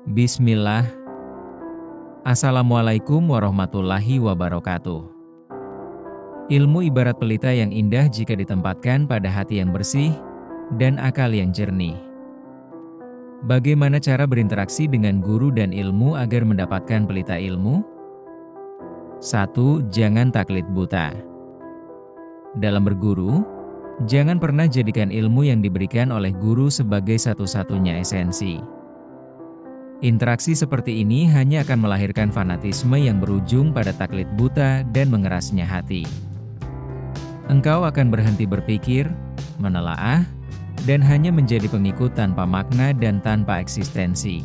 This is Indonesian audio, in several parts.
Bismillah. Assalamualaikum warahmatullahi wabarakatuh. Ilmu ibarat pelita yang indah jika ditempatkan pada hati yang bersih dan akal yang jernih. Bagaimana cara berinteraksi dengan guru dan ilmu agar mendapatkan pelita ilmu? 1. Jangan taklid buta. Dalam berguru, jangan pernah jadikan ilmu yang diberikan oleh guru sebagai satu-satunya esensi. Interaksi seperti ini hanya akan melahirkan fanatisme yang berujung pada taklid buta dan mengerasnya hati. Engkau akan berhenti berpikir, menelaah, dan hanya menjadi pengikut tanpa makna dan tanpa eksistensi.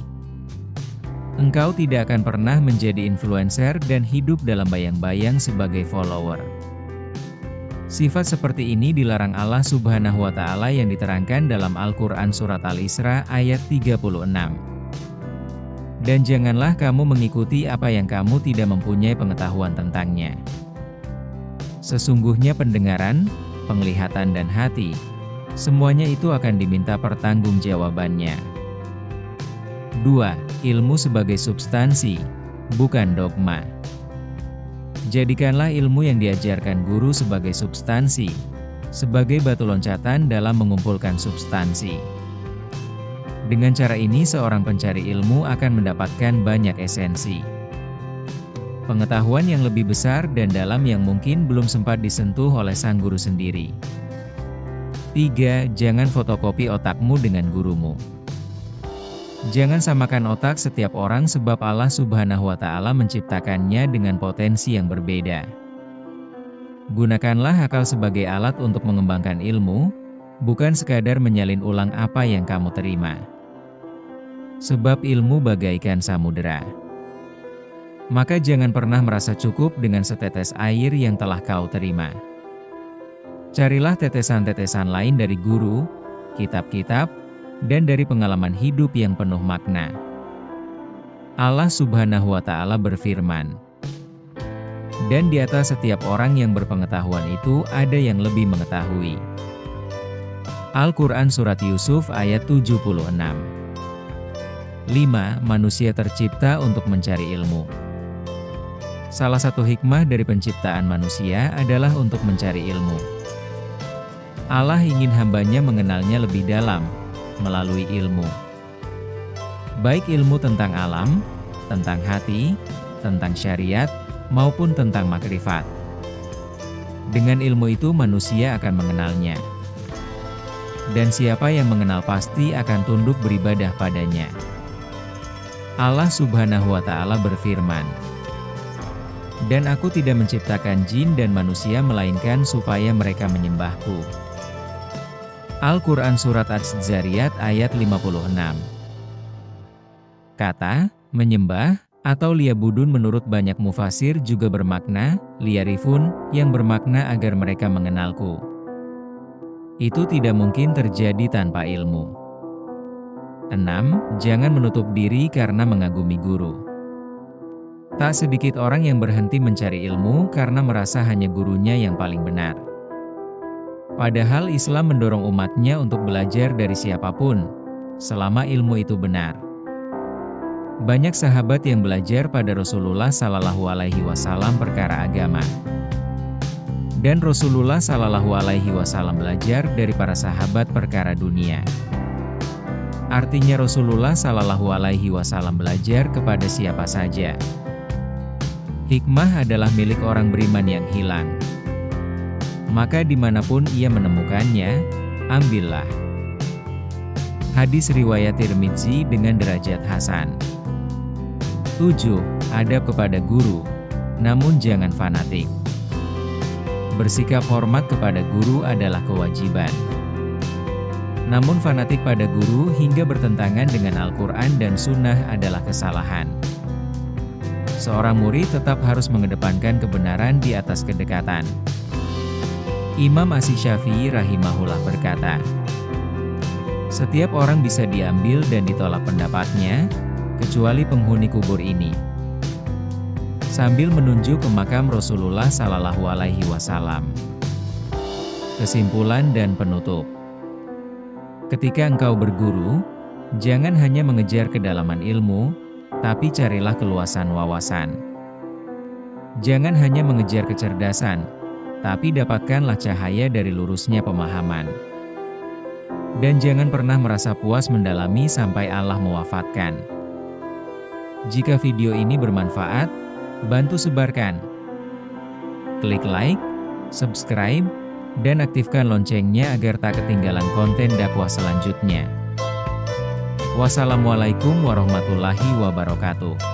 Engkau tidak akan pernah menjadi influencer dan hidup dalam bayang-bayang sebagai follower. Sifat seperti ini dilarang Allah Subhanahu wa Ta'ala yang diterangkan dalam Al-Quran Surat Al-Isra ayat 36. Dan janganlah kamu mengikuti apa yang kamu tidak mempunyai pengetahuan tentangnya. Sesungguhnya pendengaran, penglihatan dan hati, semuanya itu akan diminta pertanggungjawabannya. 2. Ilmu sebagai substansi, bukan dogma. Jadikanlah ilmu yang diajarkan guru sebagai substansi, sebagai batu loncatan dalam mengumpulkan substansi. Dengan cara ini seorang pencari ilmu akan mendapatkan banyak esensi. Pengetahuan yang lebih besar dan dalam yang mungkin belum sempat disentuh oleh sang guru sendiri. 3. Jangan fotokopi otakmu dengan gurumu. Jangan samakan otak setiap orang sebab Allah Subhanahu wa Ta'ala menciptakannya dengan potensi yang berbeda. Gunakanlah akal sebagai alat untuk mengembangkan ilmu, bukan sekadar menyalin ulang apa yang kamu terima. Sebab ilmu bagaikan samudera. Maka jangan pernah merasa cukup dengan setetes air yang telah kau terima. Carilah tetesan-tetesan lain dari guru, kitab-kitab, dan dari pengalaman hidup yang penuh makna. Allah Subhanahu wa Ta'ala berfirman, dan di atas setiap orang yang berpengetahuan itu ada yang lebih mengetahui. Al-Quran Surat Yusuf ayat 76. 5. Manusia tercipta untuk mencari ilmu. Salah satu hikmah dari penciptaan manusia adalah untuk mencari ilmu. Allah ingin hambanya mengenalnya lebih dalam, melalui ilmu. Baik ilmu tentang alam, tentang hati, tentang syariat, maupun tentang makrifat. Dengan ilmu itu manusia akan mengenalnya. Dan siapa yang mengenal pasti akan tunduk beribadah padanya. Allah Subhanahu wa Ta'ala berfirman, dan aku tidak menciptakan jin dan manusia melainkan supaya mereka menyembahku. Al-Quran Surat Az-Zariyat ayat 56. Kata, menyembah, atau liyabudun menurut banyak mufasir juga bermakna, liyarifun, yang bermakna agar mereka mengenalku. Itu tidak mungkin terjadi tanpa ilmu. 6. Jangan menutup diri karena mengagumi guru. Tak sedikit orang yang berhenti mencari ilmu karena merasa hanya gurunya yang paling benar. Padahal Islam mendorong umatnya untuk belajar dari siapapun, selama ilmu itu benar. Banyak sahabat yang belajar pada Rasulullah Sallallahu Alaihi Wasallam perkara agama. Dan Rasulullah Sallallahu Alaihi Wasallam belajar dari para sahabat perkara dunia. Artinya Rasulullah Sallallahu Alaihi Wasallam belajar kepada siapa saja. Hikmah adalah milik orang beriman yang hilang. Maka dimanapun ia menemukannya, ambillah. Hadis riwayat Tirmidzi dengan derajat hasan. 7. Adab kepada guru, namun jangan fanatik. Bersikap hormat kepada guru adalah kewajiban. Namun fanatik pada guru hingga bertentangan dengan Al-Quran dan Sunnah adalah kesalahan. Seorang murid tetap harus mengedepankan kebenaran di atas kedekatan. Imam Asy-Syafi'i rahimahullah berkata, setiap orang bisa diambil dan ditolak pendapatnya, kecuali penghuni kubur ini. Sambil menunjuk ke makam Rasulullah Sallallahu Alaihi Wasallam. Kesimpulan dan penutup. Ketika engkau berguru, Jangan hanya mengejar kedalaman ilmu, tapi carilah keluasan wawasan. Jangan hanya mengejar kecerdasan, tapi dapatkanlah cahaya dari lurusnya pemahaman. Dan jangan pernah merasa puas mendalami sampai Allah mewafatkan. Jika video ini bermanfaat, bantu sebarkan. Klik like, subscribe, dan aktifkan loncengnya agar tak ketinggalan konten dakwah selanjutnya. Wassalamualaikum warahmatullahi wabarakatuh.